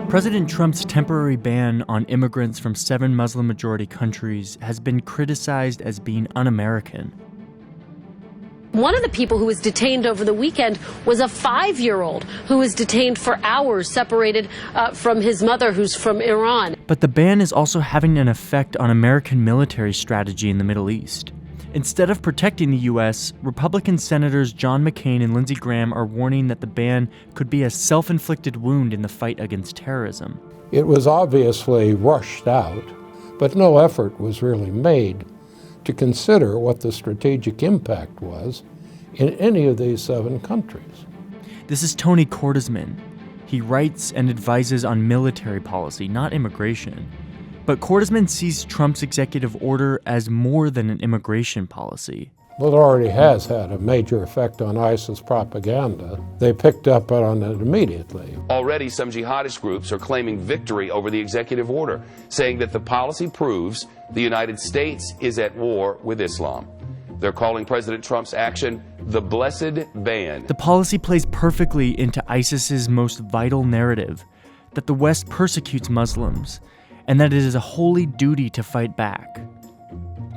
President Trump's temporary ban on immigrants from 7 Muslim-majority countries has been criticized as being un-American. One of the people who was detained over the weekend was a 5-year-old who was detained for hours, separated from his mother, who's from Iran. But the ban is also having an effect on American military strategy in the Middle East. Instead of protecting the U.S., Republican Senators John McCain and Lindsey Graham are warning that the ban could be a self-inflicted wound in the fight against terrorism. It was obviously rushed out, but no effort was really made to consider what the strategic impact was in any of these 7 countries. This is Tony Cordesman. He writes and advises on military policy, not immigration. But Cordesman sees Trump's executive order as more than an immigration policy. Well, it already has had a major effect on ISIS propaganda. They picked up on it immediately. Already, some jihadist groups are claiming victory over the executive order, saying that the policy proves the United States is at war with Islam. They're calling President Trump's action the blessed ban. The policy plays perfectly into ISIS's most vital narrative, that the West persecutes Muslims, and that it is a holy duty to fight back.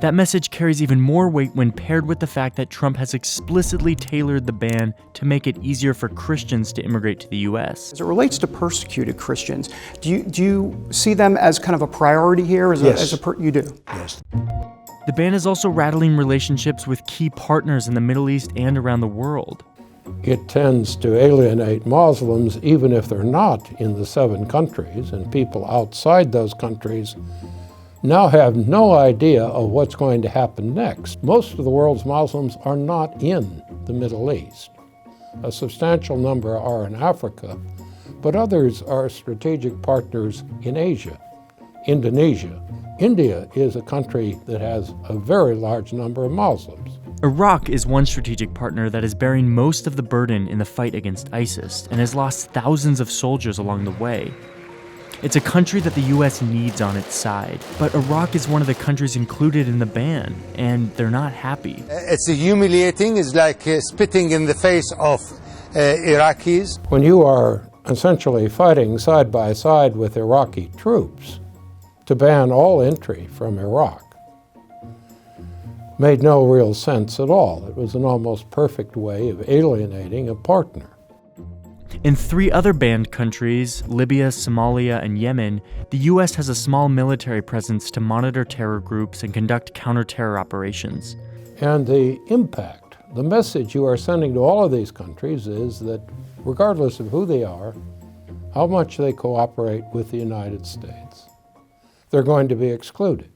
That message carries even more weight when paired with the fact that Trump has explicitly tailored the ban to make it easier for Christians to immigrate to the U.S. As it relates to persecuted Christians, do you see them as kind of a priority here? Yes. You do? Yes. The ban is also rattling relationships with key partners in the Middle East and around the world. It tends to alienate Muslims even if they're not in the 7 countries, and people outside those countries now have no idea of what's going to happen next. Most of the world's Muslims are not in the Middle East. A substantial number are in Africa, but others are strategic partners in Asia, Indonesia. India is a country that has a very large number of Muslims. Iraq is one strategic partner that is bearing most of the burden in the fight against ISIS and has lost thousands of soldiers along the way. It's a country that the U.S. needs on its side, but Iraq is one of the countries included in the ban, and they're not happy. It's humiliating. It's like spitting in the face of Iraqis. When you are essentially fighting side by side with Iraqi troops, to ban all entry from Iraq made no real sense at all. It was an almost perfect way of alienating a partner. In 3 other banned countries, Libya, Somalia, and Yemen, the U.S. has a small military presence to monitor terror groups and conduct counter-terror operations. And the impact, the message you are sending to all of these countries is that regardless of who they are, how much they cooperate with the United States, they're going to be excluded.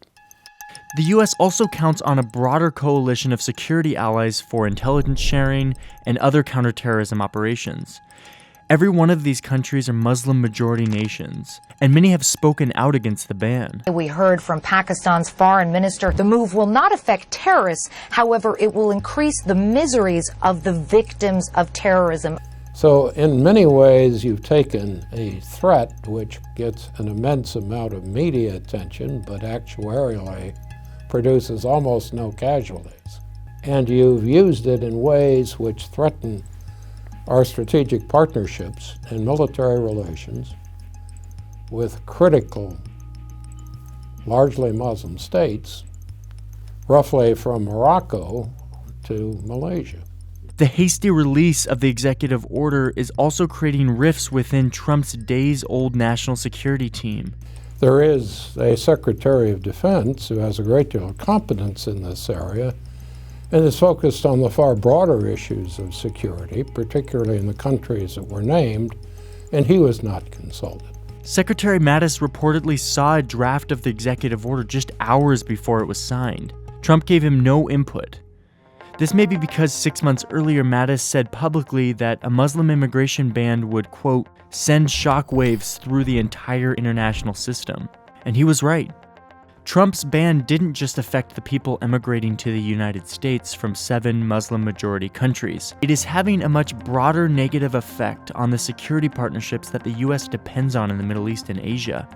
The U.S. also counts on a broader coalition of security allies for intelligence sharing and other counterterrorism operations. Every one of these countries are Muslim-majority nations, and many have spoken out against the ban. We heard from Pakistan's foreign minister, the move will not affect terrorists. However, it will increase the miseries of the victims of terrorism. So in many ways, you've taken a threat which gets an immense amount of media attention, but actuarially produces almost no casualties. And you've used it in ways which threaten our strategic partnerships and military relations with critical, largely Muslim states, roughly from Morocco to Malaysia. The hasty release of the executive order is also creating rifts within Trump's days-old national security team. There is a Secretary of Defense who has a great deal of competence in this area and is focused on the far broader issues of security, particularly in the countries that were named, and he was not consulted. Secretary Mattis reportedly saw a draft of the executive order just hours before it was signed. Trump gave him no input. This may be because 6 months earlier Mattis said publicly that a Muslim immigration ban would, quote, send shockwaves through the entire international system. And he was right. Trump's ban didn't just affect the people emigrating to the United States from 7 Muslim-majority countries. It is having a much broader negative effect on the security partnerships that the U.S. depends on in the Middle East and Asia,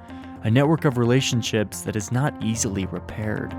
a network of relationships that is not easily repaired.